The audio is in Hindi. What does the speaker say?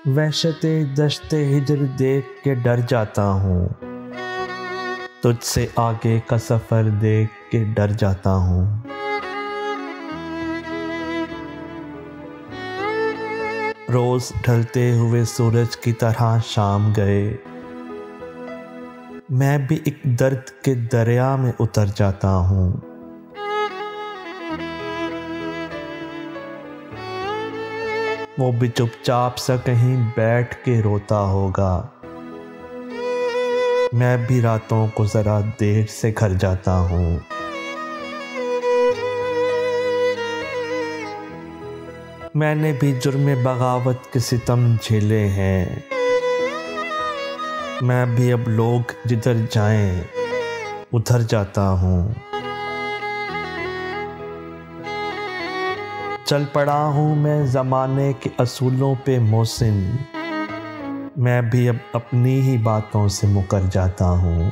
वहशते दश्ते हिजर देख के डर जाता हूँ, तुझसे आगे का सफ़र देख के डर जाता हूँ। रोज़ ढलते हुए सूरज की तरह शाम गए, मैं भी एक दर्द के दरिया में उतर जाता हूँ। वो भी चुपचाप सा कहीं बैठ के रोता होगा, मैं भी रातों को ज़रा देर से घर जाता हूँ। मैंने भी जुर्मे बगावत के सितम झेले हैं, मैं भी अब लोग जिधर जाएं उधर जाता हूँ। चल पड़ा हूँ मैं ज़माने के असूलों पे मोहसिन, मैं भी अब अपनी ही बातों से मुकर जाता हूँ।